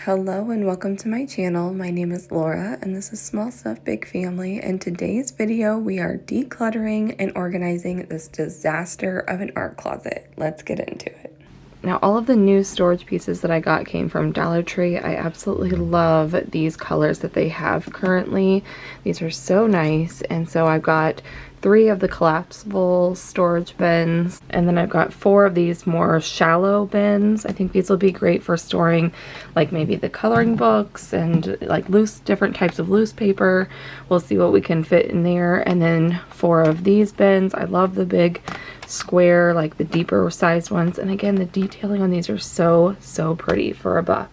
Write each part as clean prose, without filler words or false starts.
Hello and welcome to my channel. My name is Laura and this is Small Stuff Big Family. In today's video, we are decluttering and organizing this disaster of an art closet. Let's get into it. Now, all of the new storage pieces that I got came from Dollar Tree. I absolutely love these colors that they have currently. These are so nice. And so I've got 3 of the collapsible storage bins, and then I've got 4 of these more shallow bins. I think these will be great for storing like maybe the coloring books and like different types of loose paper. We'll see what we can fit in there. And then 4 of these bins. I love the big square, like the deeper sized ones, and again the detailing on these are so pretty for $1.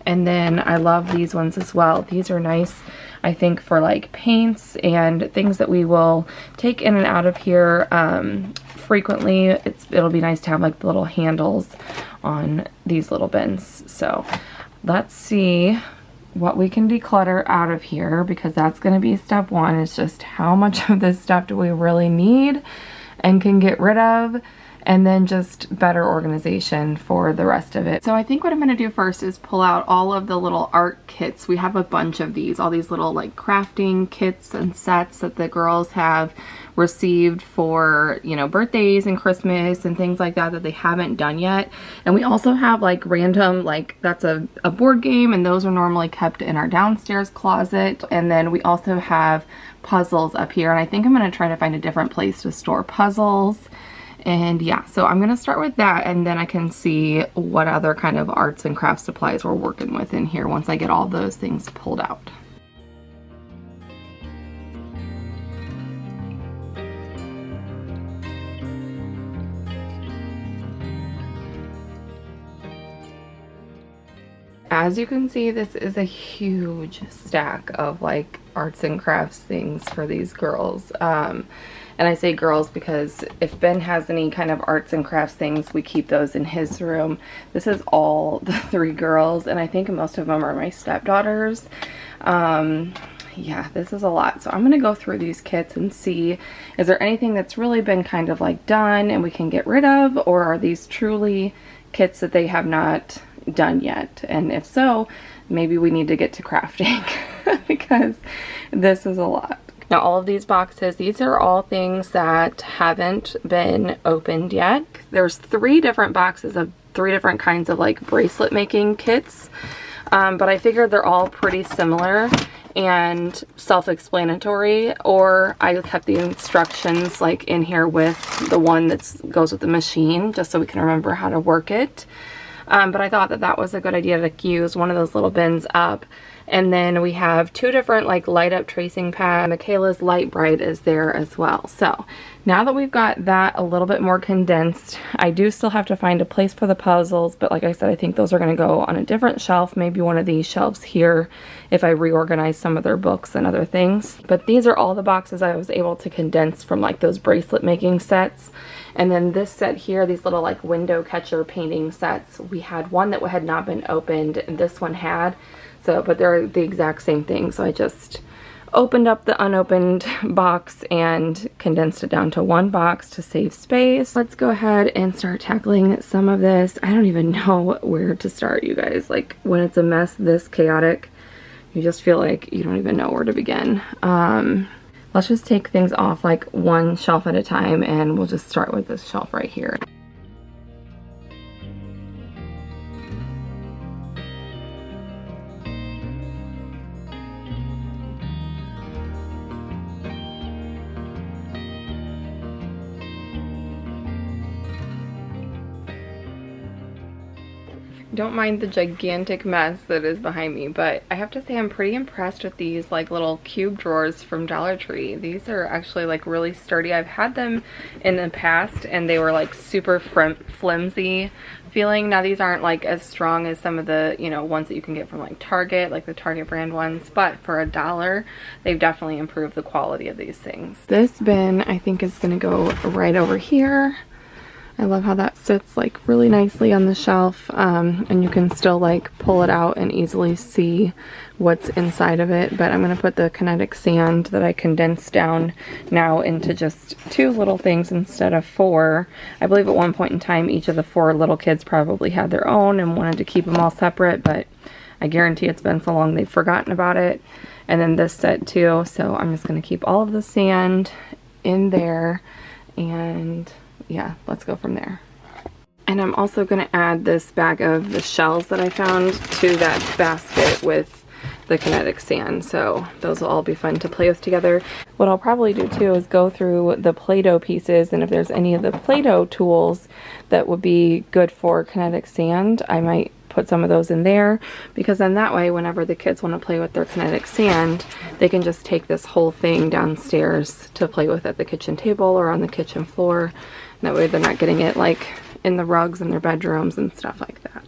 And then I love these ones as well. These are nice, I think, for like paints and things that we will take in and out of here frequently. It'll be nice to have like the little handles on these little bins. So let's see what we can declutter out of here, because that's going to be step 1. It's just how much of this stuff do we really need and can get rid of, and then just better organization for the rest of it. So I think what I'm going to do first is pull out all of the little art kits. We have a bunch of these, all these little like crafting kits and sets that the girls have received for, you know, birthdays and Christmas and things like that they haven't done yet. And we also have like random, like that's a board game, and those are normally kept in our downstairs closet. And then we also have puzzles up here, and I think I'm going to try to find a different place to store puzzles. And yeah, so I'm going to start with that, and then I can see what other kind of arts and craft supplies we're working with in here once I get all those things pulled out. As you can see, this is a huge stack of like arts and crafts things for these girls. And I say girls because if Ben has any kind of arts and crafts things, we keep those in his room. This is all the 3 girls, and I think most of them are my stepdaughters. Yeah, this is a lot. So I'm going to go through these kits and see, is there anything that's really been kind of like done and we can get rid of, or are these truly kits that they have not done yet? And if so, maybe we need to get to crafting because this is a lot. Now, all of these boxes, these are all things that haven't been opened yet. There's 3 different boxes of 3 different kinds of like bracelet making kits, but I figured they're all pretty similar and self-explanatory, or I kept the instructions like in here with the one that goes with the machine, just so we can remember how to work it. But I thought that that was a good idea to use one of those little bins up. And then we have 2 different like light up tracing pads. Michaela's Light Bright is there as well. So now that we've got that a little bit more condensed, I do still have to find a place for the puzzles, but like I said, I think those are going to go on a different shelf, maybe one of these shelves here if I reorganize some of their books and other things. But these are all the boxes I was able to condense from like those bracelet making sets. And then this set here, these little like window catcher painting sets, we had one that had not been opened and this one had. So, but they're the exact same thing. So I just opened up the unopened box and condensed it down to 1 box to save space. Let's go ahead and start tackling some of this. I don't even know where to start, you guys. Like when it's a mess this chaotic, you just feel like you don't even know where to begin. Let's just take things off like 1 shelf at a time, and we'll just start with this shelf right here. Don't mind the gigantic mess that is behind me, but I have to say I'm pretty impressed with these like little cube drawers from Dollar Tree. These are actually like really sturdy. I've had them in the past and they were like super flimsy feeling. Now these aren't like as strong as some of the, you know, ones that you can get from like Target, like the Target brand ones, but for $1 they've definitely improved the quality of these things. This bin I think is gonna go right over here. I love how that sits like really nicely on the shelf, and you can still like pull it out and easily see what's inside of it. But I'm going to put the kinetic sand that I condensed down now into just 2 little things instead of 4. I believe at one point in time each of the 4 little kids probably had their own and wanted to keep them all separate, but I guarantee it's been so long they've forgotten about it. And then this set too, so I'm just gonna keep all of the sand in there, and yeah, let's go from there. And I'm also gonna add this bag of the shells that I found to that basket with the kinetic sand, so those will all be fun to play with together. What I'll probably do too is go through the Play-Doh pieces, and if there's any of the Play-Doh tools that would be good for kinetic sand, I might put some of those in there, because then that way whenever the kids want to play with their kinetic sand, they can just take this whole thing downstairs to play with at the kitchen table or on the kitchen floor. That way they're not getting it like in the rugs in their bedrooms and stuff like that.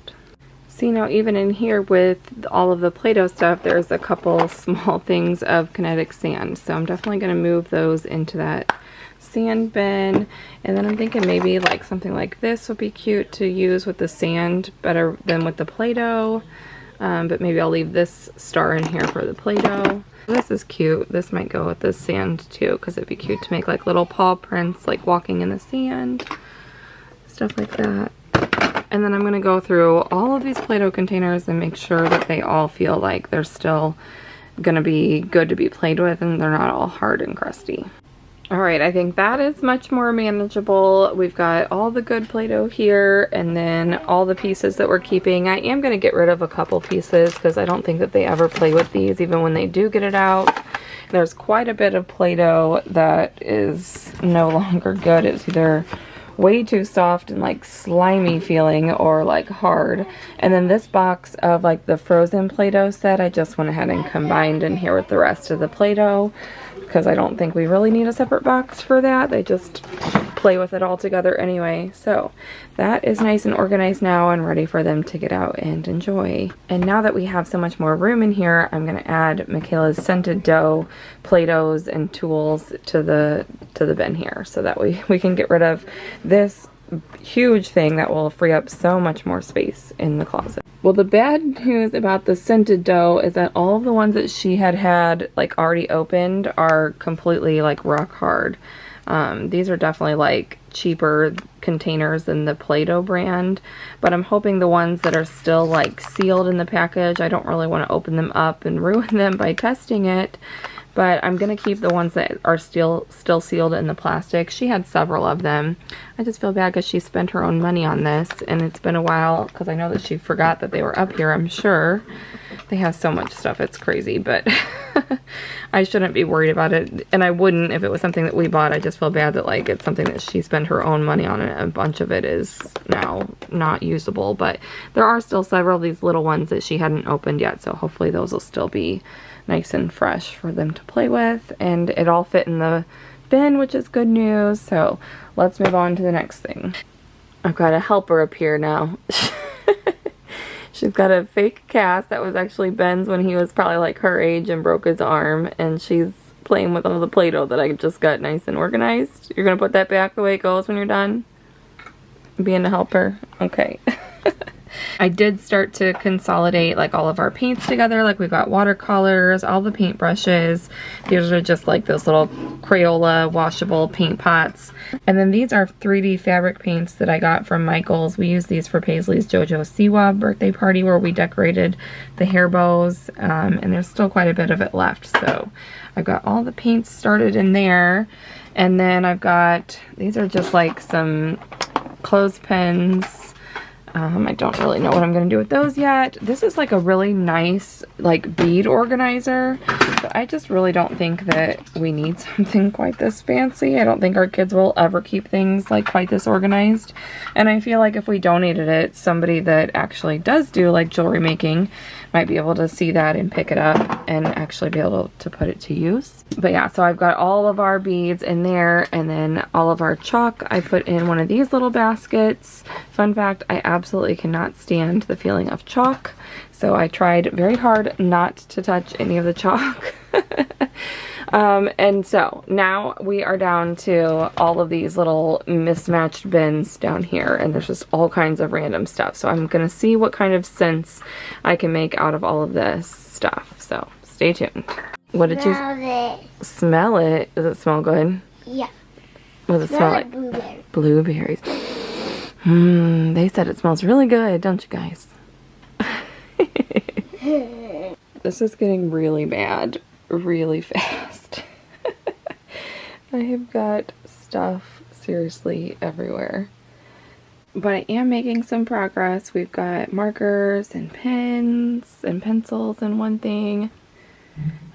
See, now even in here with all of the Play-Doh stuff, there's a couple small things of kinetic sand. So I'm definitely going to move those into that sand bin. And then I'm thinking maybe like something like this would be cute to use with the sand better than with the Play-Doh. But maybe I'll leave this star in here for the Play-Doh. This is cute. This might go with the sand too, because it'd be cute to make like little paw prints, like walking in the sand. Stuff like that. And then I'm going to go through all of these Play-Doh containers and make sure that they all feel like they're still going to be good to be played with and they're not all hard and crusty. Alright, I think that is much more manageable. We've got all the good Play-Doh here, and then all the pieces that we're keeping. I am going to get rid of a couple pieces because I don't think that they ever play with these even when they do get it out. There's quite a bit of Play-Doh that is no longer good. It's either way too soft and like slimy feeling or like hard. And then this box of like the frozen Play-Doh set, I just went ahead and combined in here with the rest of the Play-Doh because I don't think we really need a separate box for that. They just play with it all together anyway. So that is nice and organized now and ready for them to get out and enjoy. And now that we have so much more room in here, I'm going to add Michaela's scented dough, Play-Dohs, and tools to the bin here, so that we can get rid of this huge thing that will free up so much more space in the closet. Well, the bad news about the scented dough is that all of the ones that she had like already opened are completely like rock hard. These are definitely like cheaper containers than the Play-Doh brand, but I'm hoping the ones that are still like sealed in the package, I don't really want to open them up and ruin them by testing it, but I'm gonna keep the ones that are still sealed in the plastic. She had several of them. I just feel bad because she spent her own money on this, and it's been a while because I know that she forgot that they were up here, I'm sure. They have so much stuff, it's crazy, but I shouldn't be worried about it, and I wouldn't if it was something that we bought. I just feel bad that like it's something that she spent her own money on, and a bunch of it is now not usable. But there are still several of these little ones that she hadn't opened yet, so hopefully those will still be nice and fresh for them to play with, and it all fit in the bin, which is good news. So let's move on to the next thing. I've got a helper up here now. She's got a fake cast that was actually Ben's when he was probably like her age and broke his arm, and she's playing with all the Play-Doh that I just got nice and organized. You're gonna put that back the way it goes when you're done? Being a helper? Okay. I did start to consolidate like all of our paints together. Like we've got watercolors, all the paint brushes. These are just like those little Crayola washable paint pots. And then these are 3D fabric paints that I got from Michael's. We used these for Paisley's JoJo Siwa birthday party where we decorated the hair bows. And there's still quite a bit of it left. So I've got all the paints started in there. And then I've got, these are just like some clothespins. I don't really know what I'm going to do with those yet. This is like a really nice like bead organizer, but I just really don't think that we need something quite this fancy. I don't think our kids will ever keep things like quite this organized, and I feel like if we donated it, somebody that actually does do like jewelry making might be able to see that and pick it up and actually be able to put it to use. But yeah, so I've got all of our beads in there, and then all of our chalk I put in one of these little baskets. Fun fact, I absolutely cannot stand the feeling of chalk, so I tried very hard not to touch any of the chalk. And so now we are down to all of these little mismatched bins down here, and there's just all kinds of random stuff. So I'm gonna see what kind of sense I can make out of all of this stuff. So stay tuned. What did you smell it? Does it smell good? Yeah. What does it smell like? Blueberries. Blueberries. They said it smells really good, don't you guys? This is getting really bad really fast. I have got stuff seriously everywhere. But I am making some progress. We've got markers and pens and pencils and one thing.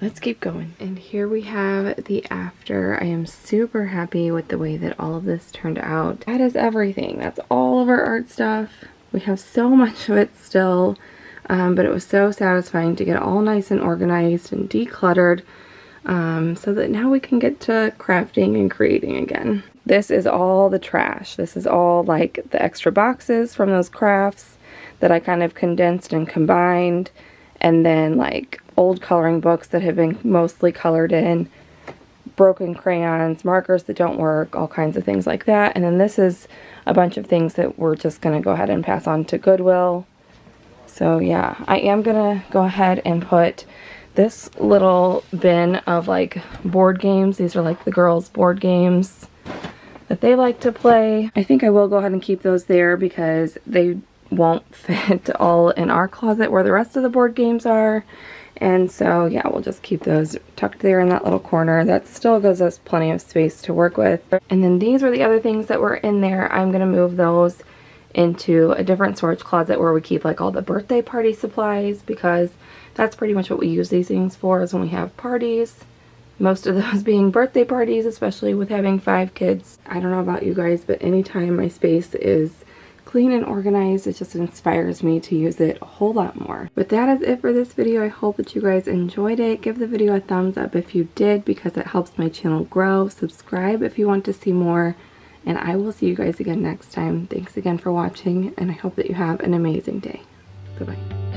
Let's keep going. And here we have the after. I am super happy with the way that all of this turned out. That is everything. That's all of our art stuff. We have so much of it still, but it was so satisfying to get it all nice and organized and decluttered, so that now we can get to crafting and creating again. This is all the trash. This is all like the extra boxes from those crafts that I kind of condensed and combined, and then like old coloring books that have been mostly colored in, broken crayons, markers that don't work, all kinds of things like that. And then this is a bunch of things that we're just going to go ahead and pass on to Goodwill. So yeah, I am going to go ahead and put this little bin of like board games. These are like the girls' board games that they like to play. I think I will go ahead and keep those there because they won't fit all in our closet where the rest of the board games are. And so yeah, we'll just keep those tucked there in that little corner. That still gives us plenty of space to work with. And then these were the other things that were in there. I'm gonna move those into a different storage closet where we keep like all the birthday party supplies, because that's pretty much what we use these things for, is when we have parties. Most of those being birthday parties, especially with having 5 kids. I don't know about you guys, but anytime my space is clean and organized, it just inspires me to use it a whole lot more. But that is it for this video. I hope that you guys enjoyed it. Give the video a thumbs up if you did, because it helps my channel grow. Subscribe if you want to see more, and I will see you guys again next time. Thanks again for watching, and I hope that you have an amazing day. Bye-bye.